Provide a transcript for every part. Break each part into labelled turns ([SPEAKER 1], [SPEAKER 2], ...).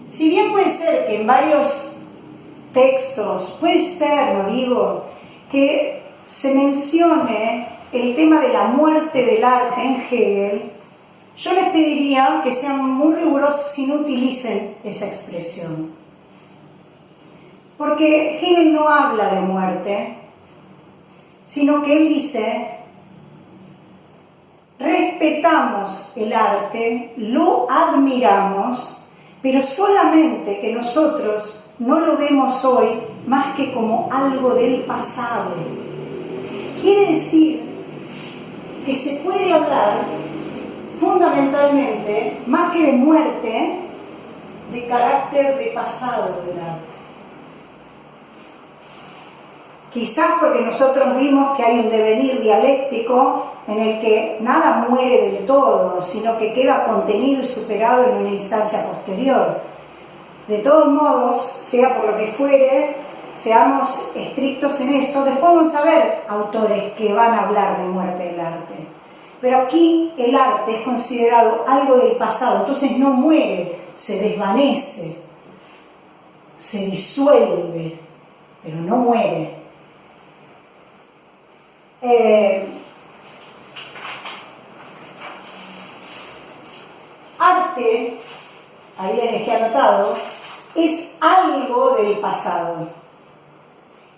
[SPEAKER 1] Si bien puede ser que en varios textos, puede ser, no digo, que se mencione el tema de la muerte del arte en Hegel, yo les pediría que sean muy rigurosos y no utilicen esa expresión. Porque Hegel no habla de muerte, sino que él dice: respetamos el arte, lo admiramos, pero solamente que nosotros no lo vemos hoy más que como algo del pasado. Quiere decir que se puede hablar fundamentalmente, más que de muerte, de carácter de pasado del arte. Quizás porque nosotros vimos que hay un devenir dialéctico en el que nada muere del todo, sino que queda contenido y superado en una instancia posterior. De todos modos, sea por lo que fuere, seamos estrictos en eso. Después vamos a ver autores que van a hablar de muerte del arte. Pero aquí el arte es considerado algo del pasado, entonces no muere, se desvanece, se disuelve, pero no muere. Arte, ahí les dejé anotado, es algo del pasado.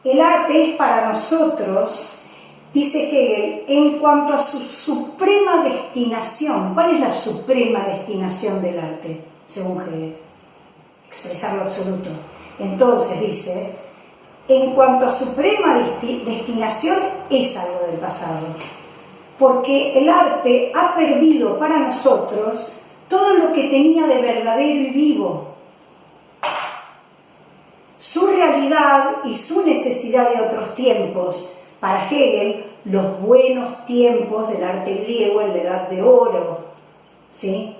[SPEAKER 1] El arte es para nosotros, dice Hegel, en cuanto a su suprema destinación. ¿Cuál es la suprema destinación del arte, según Hegel? Expresar lo absoluto. Entonces dice, en cuanto a suprema destinación, es algo del pasado. Porque el arte ha perdido para nosotros todo lo que tenía de verdadero y vivo. Su realidad y su necesidad de otros tiempos. Para Hegel, los buenos tiempos del arte griego en la Edad de Oro, ¿sí?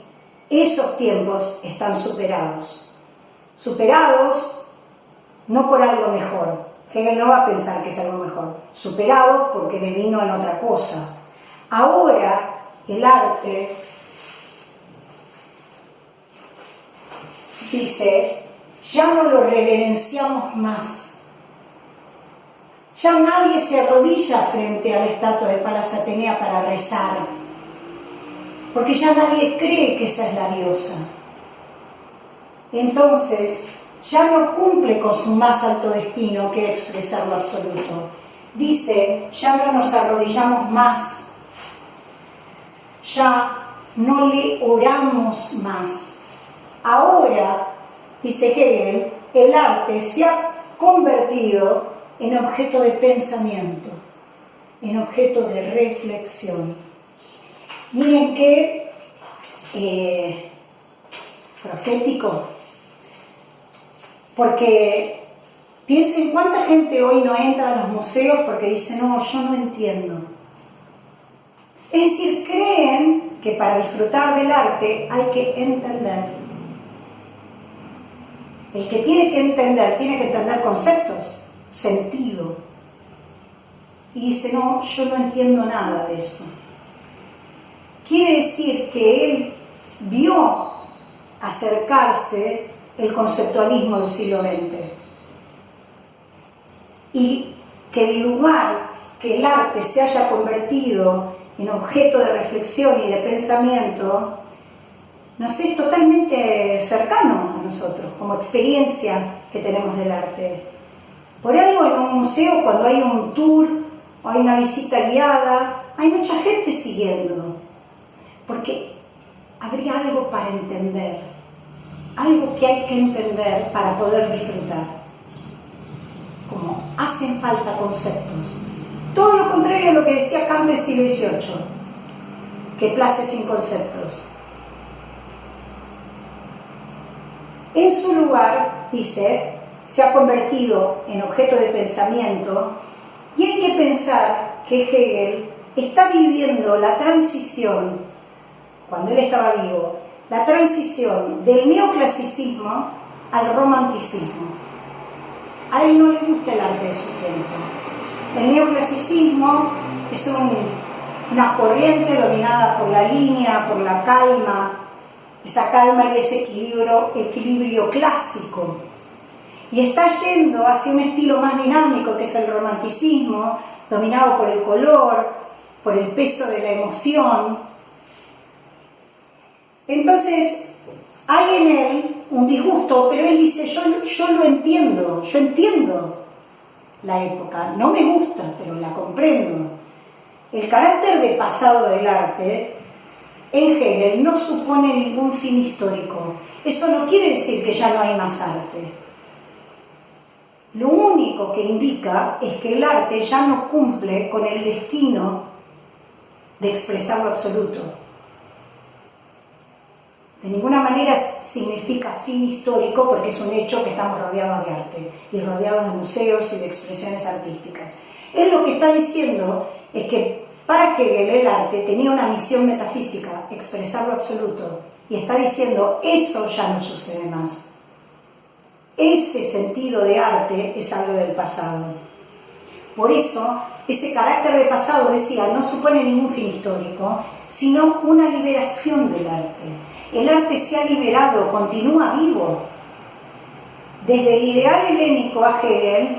[SPEAKER 1] Esos tiempos están superados. Superados no por algo mejor. Hegel no va a pensar que es algo mejor. Superados porque devino en otra cosa. Ahora el arte, dice, ya no lo reverenciamos más. Ya nadie se arrodilla frente a la estatua de Palas Atenea para rezar, porque ya nadie cree que esa es la diosa. Entonces, ya no cumple con su más alto destino, que era expresar lo absoluto. Dice, ya no nos arrodillamos más, ya no le oramos más. Ahora, dice Hegel, el arte se ha convertido en objeto de pensamiento, en objeto de reflexión. Miren qué profético, porque piensen cuánta gente hoy no entra a los museos porque dice, no, yo no entiendo. Es decir, creen que para disfrutar del arte hay que entender. El que tiene que entender conceptos, sentido. Y dice, no, yo no entiendo nada de eso. Quiere decir que él vio acercarse el conceptualismo del siglo XX. Y que el lugar que el arte se haya convertido en objeto de reflexión y de pensamiento nos es totalmente cercano a nosotros, como experiencia que tenemos del arte. Por algo en un museo, cuando hay un tour o hay una visita guiada, hay mucha gente siguiendo, porque habría algo para entender, algo que hay que entender para poder disfrutar. Como hacen falta conceptos. Todo lo contrario a lo que decía Kant del siglo XVIII, que place sin conceptos. En su lugar, dice, se ha convertido en objeto de pensamiento, y hay que pensar que Hegel está viviendo la transición, cuando él estaba vivo, la transición del neoclasicismo al romanticismo. A él no le gusta el arte de su tiempo. El neoclasicismo es una corriente dominada por la línea, por la calma, esa calma y ese equilibrio clásico. Y está yendo hacia un estilo más dinámico, que es el romanticismo, dominado por el color, por el peso de la emoción. Entonces, hay en él un disgusto, pero él dice, yo lo entiendo, yo entiendo la época, no me gusta, pero la comprendo. El carácter de pasado del arte, en Hegel, no supone ningún fin histórico. Eso no quiere decir que ya no hay más arte. Lo único que indica es que el arte ya no cumple con el destino de expresar lo absoluto. De ninguna manera significa fin histórico, porque es un hecho que estamos rodeados de arte y rodeados de museos y de expresiones artísticas. Él lo que está diciendo es que para Hegel el arte tenía una misión metafísica, expresar lo absoluto, y está diciendo, eso ya no sucede más. Ese sentido de arte es algo del pasado. Por eso, ese carácter de pasado, decía, no supone ningún fin histórico, sino una liberación del arte. El arte se ha liberado, continúa vivo. Desde el ideal helénico a Hegel,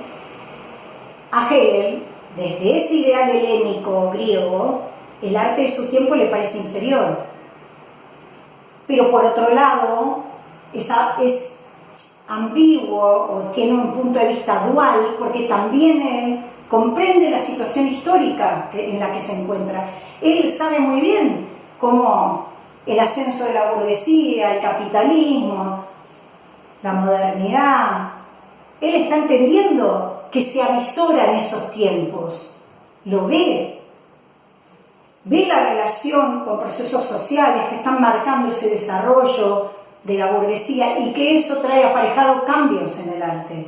[SPEAKER 1] desde ese ideal helénico griego, el arte de su tiempo le parece inferior. Pero por otro lado, es ambiguo o tiene un punto de vista dual, porque también él comprende la situación histórica en la que se encuentra. Él sabe muy bien cómo el ascenso de la burguesía, el capitalismo, la modernidad, él está entendiendo que se avisora en esos tiempos, lo ve la relación con procesos sociales que están marcando ese desarrollo de la burguesía y que eso trae aparejado cambios en el arte.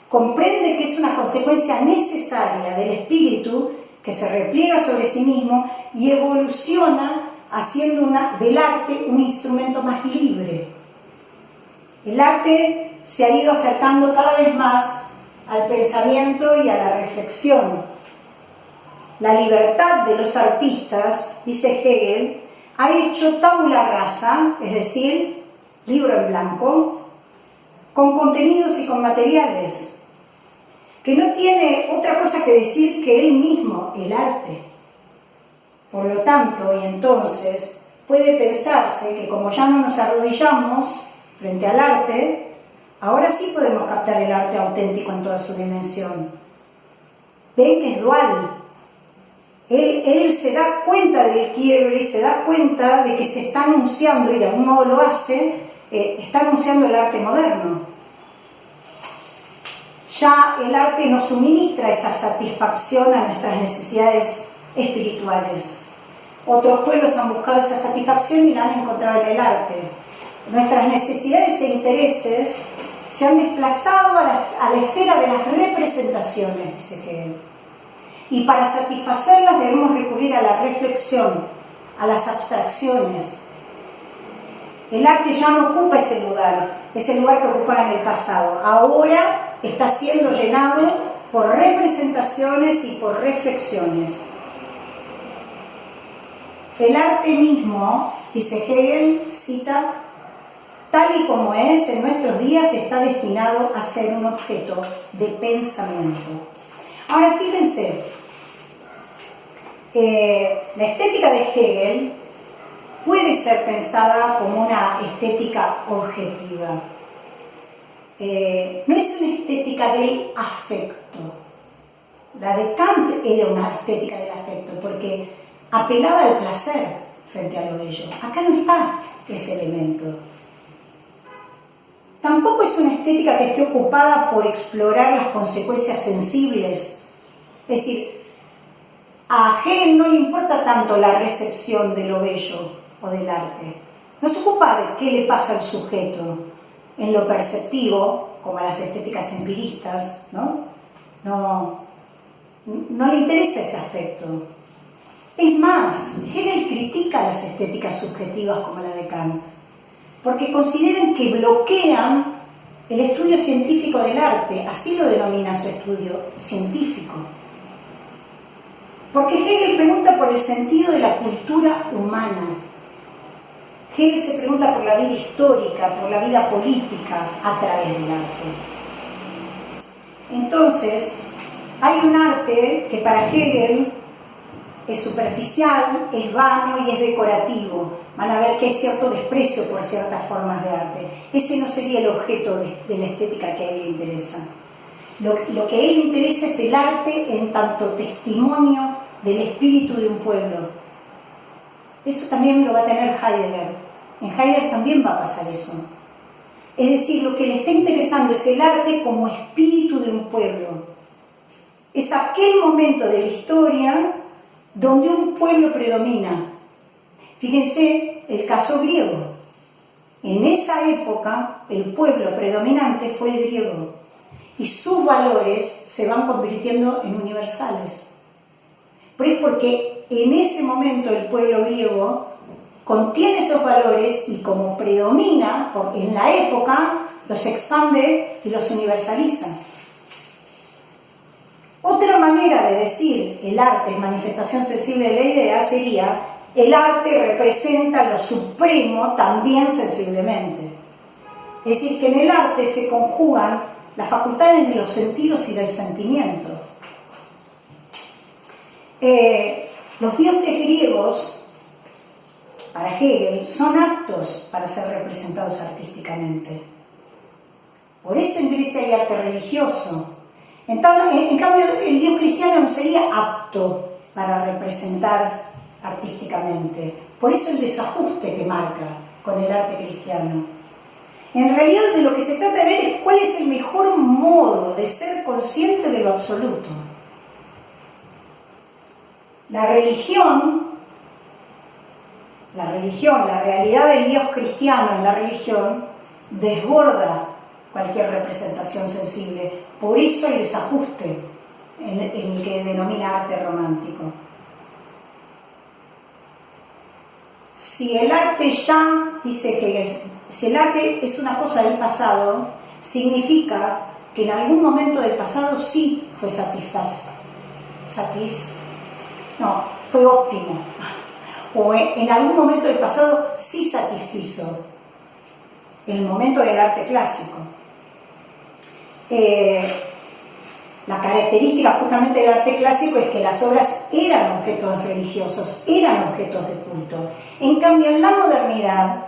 [SPEAKER 1] Comprende que es una consecuencia necesaria del espíritu que se repliega sobre sí mismo y evoluciona haciendo del arte un instrumento más libre. El arte se ha ido acercando cada vez más al pensamiento y a la reflexión. La libertad de los artistas, dice Hegel, ha hecho tabula rasa, es decir, libro en blanco, con contenidos y con materiales, que no tiene otra cosa que decir que él mismo, el arte. Por lo tanto, y entonces, puede pensarse que como ya no nos arrodillamos frente al arte, ahora sí podemos captar el arte auténtico en toda su dimensión. Ven que es dual. Él se da cuenta del quiebre y se da cuenta de que se está anunciando, y de algún modo lo hace, está anunciando el arte moderno. Ya el arte nos suministra esa satisfacción a nuestras necesidades espirituales. Otros pueblos han buscado esa satisfacción y la han encontrado en el arte. Nuestras necesidades e intereses se han desplazado a la esfera de las representaciones, dice Hegel. Y para satisfacerlas debemos recurrir a la reflexión, a las abstracciones. El arte ya no ocupa ese lugar que ocupaba en el pasado. Ahora está siendo llenado por representaciones y por reflexiones. El arte mismo, dice Hegel, cita, tal y como es en nuestros días, está destinado a ser un objeto de pensamiento. Ahora fíjense, la estética de Hegel puede ser pensada como una estética objetiva. No es una estética del afecto. La de Kant era una estética del afecto porque apelaba al placer frente a lo bello. Acá no está ese elemento. Tampoco es una estética que esté ocupada por explorar las consecuencias sensibles. Es decir, a Hegel no le importa tanto la recepción de lo bello o del arte. No se ocupa de qué le pasa al sujeto en lo perceptivo, como a las estéticas empiristas, ¿no? No le interesa ese aspecto. Es más, Hegel critica las estéticas subjetivas como la de Kant, porque consideran que bloquean el estudio científico del arte, así lo denomina su estudio científico. Porque Hegel pregunta por el sentido de la cultura humana. Hegel se pregunta por la vida histórica, por la vida política a través del arte. Entonces, hay un arte que para Hegel es superficial, es vano y es decorativo. Van a ver que hay cierto desprecio por ciertas formas de arte. Ese no sería el objeto de la estética que a él le interesa. Lo que a él le interesa es el arte en tanto testimonio del espíritu de un pueblo. Eso también lo va a tener Heidegger. En Heidegger también va a pasar eso. Es decir, lo que le está interesando es el arte como espíritu de un pueblo. Es aquel momento de la historia donde un pueblo predomina. Fíjense el caso griego. En esa época, el pueblo predominante fue el griego y sus valores se van convirtiendo en universales. Pero es porque en ese momento el pueblo griego contiene esos valores y como predomina en la época, los expande y los universaliza. Otra manera de decir el arte es manifestación sensible de la idea sería el arte representa lo supremo también sensiblemente. Es decir, que en el arte se conjugan las facultades de los sentidos y del sentimiento. Los dioses griegos, para Hegel, son aptos para ser representados artísticamente. Por eso en Grecia hay arte religioso. En cambio, el dios cristiano no sería apto para representar artísticamente. Por eso el desajuste que marca con el arte cristiano. En realidad, de lo que se trata de ver es cuál es el mejor modo de ser consciente de lo absoluto. La religión, la realidad del Dios cristiano en la religión, desborda cualquier representación sensible. Por eso hay desajuste en el que denomina arte romántico. Si el arte ya, dice Hegel, si el arte es una cosa del pasado, significa que en algún momento del pasado sí fue fue óptimo. O en algún momento del pasado sí satisfizo. El momento del arte clásico. La característica justamente del arte clásico es que las obras eran objetos religiosos, eran objetos de culto. En cambio, en la modernidad,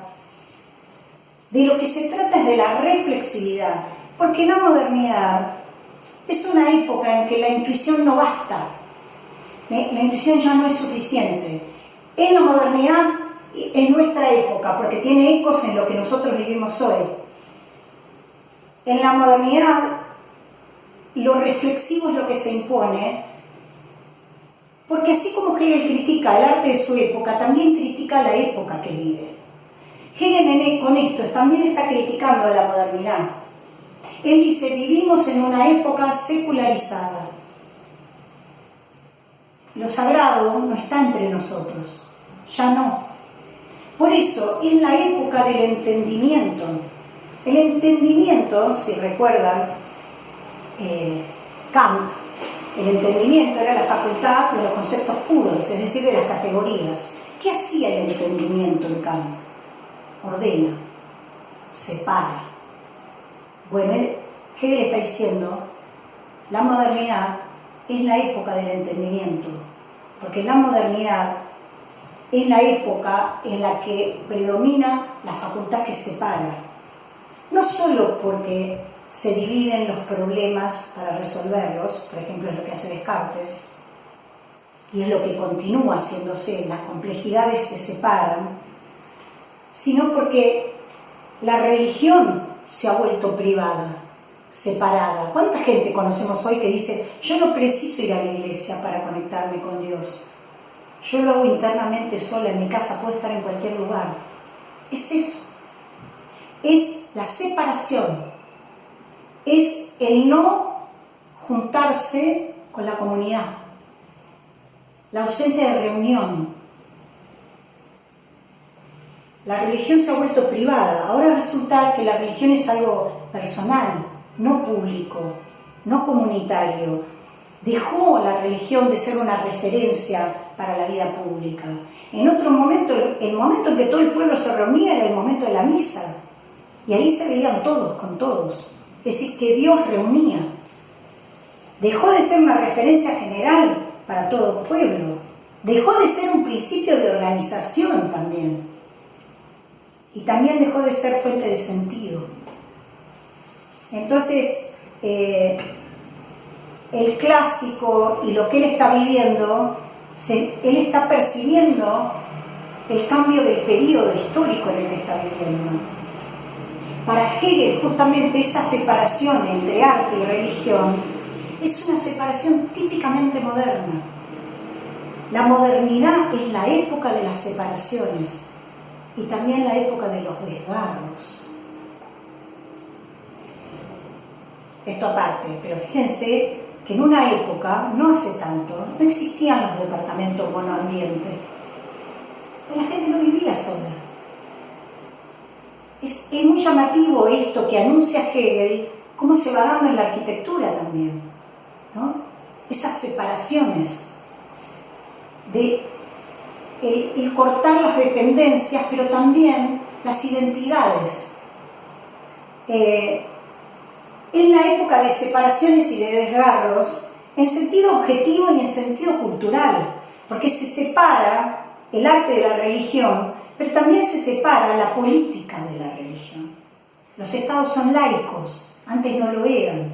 [SPEAKER 1] de lo que se trata es de la reflexividad, porque la modernidad es una época en que la intuición no basta, la intuición ya no es suficiente. En la modernidad, en nuestra época, porque tiene ecos en lo que nosotros vivimos hoy, en la modernidad, lo reflexivo es lo que se impone, porque así como Hegel critica el arte de su época, también critica la época que vive. Hegel con esto también está criticando a la modernidad. Él dice, vivimos en una época secularizada. Lo sagrado no está entre nosotros, ya no. Por eso es la época del entendimiento. El entendimiento, si recuerdan, Kant, el entendimiento era la facultad de los conceptos puros, es decir, de las categorías. ¿Qué hacía el entendimiento en Kant? Ordena, separa. Bueno, Hegel está diciendo, la modernidad es la época del entendimiento, porque la modernidad es la época en la que predomina la facultad que separa. No solo porque se dividen los problemas para resolverlos, por ejemplo, es lo que hace Descartes, y es lo que continúa haciéndose, las complejidades se separan, sino porque la religión se ha vuelto privada, separada. ¿Cuánta gente conocemos hoy que dice, yo no preciso ir a la iglesia para conectarme con Dios? Yo lo hago internamente sola en mi casa, puedo estar en cualquier lugar. Es eso. Es la separación. Es el no juntarse con la comunidad. La ausencia de reunión. La religión se ha vuelto privada. Ahora resulta que la religión es algo personal, no público, no comunitario. Dejó la religión de ser una referencia para la vida pública. En otro momento, el momento en que todo el pueblo se reunía era el momento de la misa, y ahí se veían todos con todos. Es decir, que Dios reunía. Dejó de ser una referencia general para todo el pueblo, dejó de ser un principio de organización también, y también dejó de ser fuente de sentido. Entonces, el clásico y lo que él está viviendo, él está percibiendo el cambio del periodo histórico en el que está viviendo. Para Hegel, justamente esa separación entre arte y religión es una separación típicamente moderna. La modernidad es la época de las separaciones y también la época de los desgarros. Esto aparte, pero fíjense que en una época, no hace tanto, no existían los departamentos monoambiente. La gente no vivía sola. Es muy llamativo esto que anuncia Hegel, cómo se va dando en la arquitectura también, ¿no? Esas separaciones, de el cortar las dependencias, pero también las identidades. En la época de separaciones y de desgarros, en sentido objetivo y en sentido cultural, porque se separa el arte de la religión, pero también se separa la política de la religión. Los estados son laicos, antes no lo eran.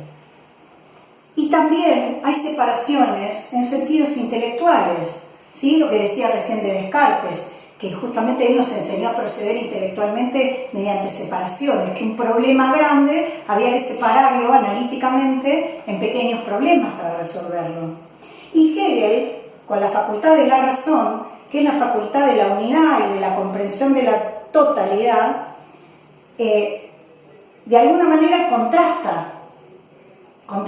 [SPEAKER 1] Y también hay separaciones en sentidos intelectuales, ¿sí? Lo que decía recién de Descartes, que justamente él nos enseñó a proceder intelectualmente mediante separaciones, que un problema grande había que separarlo analíticamente en pequeños problemas para resolverlo. Y Hegel, con la facultad de la razón, que es la facultad de la unidad y de la comprensión de la totalidad, de alguna manera contrasta con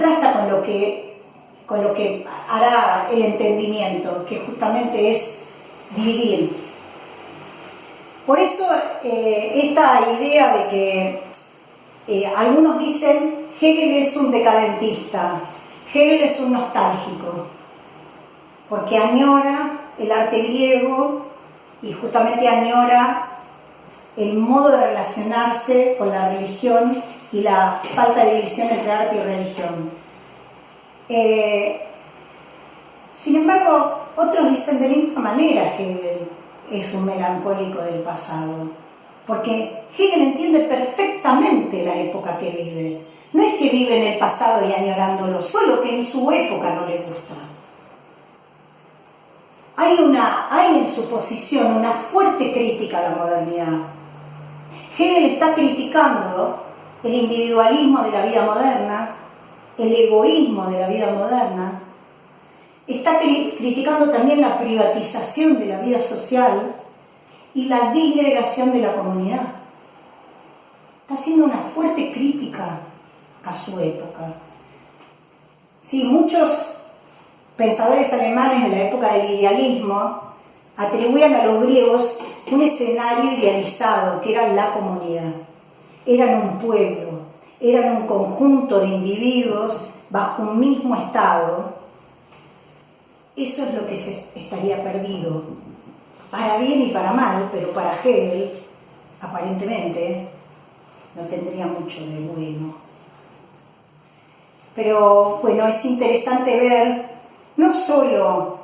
[SPEAKER 1] lo que hará el entendimiento, que justamente es dividir. Por eso esta idea de que algunos dicen Hegel es un decadentista, Hegel es un nostálgico, porque añora el arte griego y justamente añora el modo de relacionarse con la religión y la falta de división entre arte y religión. Sin embargo, otros dicen de la misma manera Hegel es un melancólico del pasado, porque Hegel entiende perfectamente la época que vive. No es que vive en el pasado y añorándolo, solo que en su época no le gusta. Hay en su posición una fuerte crítica a la modernidad. Hegel está criticando el individualismo de la vida moderna, el egoísmo de la vida moderna, está criticando también la privatización de la vida social y la disgregación de la comunidad. Está haciendo una fuerte crítica a su época. Sí, muchos pensadores alemanes de la época del idealismo atribuían a los griegos un escenario idealizado, que era la comunidad. Eran un pueblo, eran un conjunto de individuos bajo un mismo estado. Eso es lo que estaría perdido, para bien y para mal, pero para Hegel, aparentemente, no tendría mucho de bueno. Pero bueno, es interesante ver no solo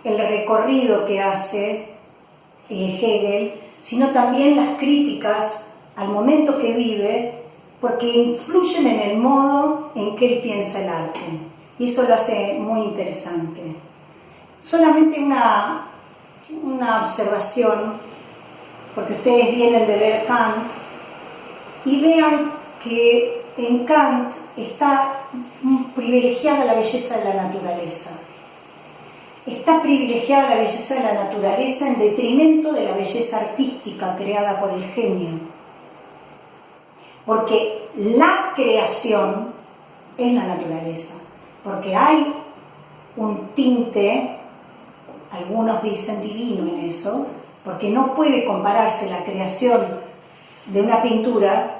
[SPEAKER 1] el recorrido que hace Hegel, sino también las críticas al momento que vive, porque influyen en el modo en que él piensa el arte, y eso lo hace muy interesante. Solamente una observación, porque ustedes vienen de ver Kant, y vean que en Kant está privilegiada la belleza de la naturaleza. Está privilegiada la belleza de la naturaleza en detrimento de la belleza artística creada por el genio. Porque la creación es la naturaleza. Porque hay un tinte, algunos dicen divino en eso, porque no puede compararse la creación de una pintura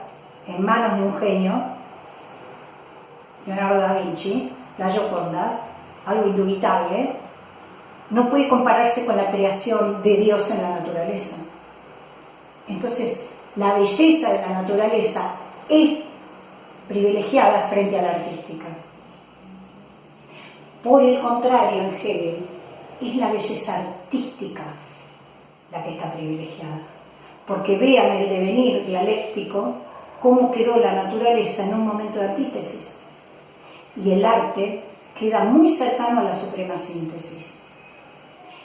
[SPEAKER 1] en manos de un genio, Leonardo da Vinci, la Gioconda, algo indubitable, no puede compararse con la creación de Dios en la naturaleza. Entonces, la belleza de la naturaleza es privilegiada frente a la artística. Por el contrario, en Hegel, es la belleza artística la que está privilegiada, porque vean el devenir dialéctico, cómo quedó la naturaleza en un momento de antítesis, y el arte queda muy cercano a la suprema síntesis.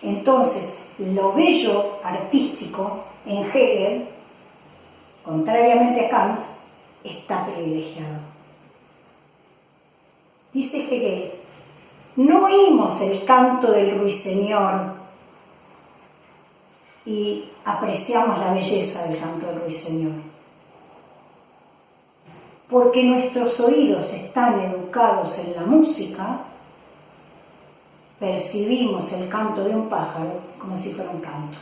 [SPEAKER 1] Entonces, lo bello artístico en Hegel, contrariamente a Kant, está privilegiado. Dice Hegel: no oímos el canto del ruiseñor y apreciamos la belleza del canto del ruiseñor, porque nuestros oídos están educados en la música. Percibimos el canto de un pájaro como si fuera un canto.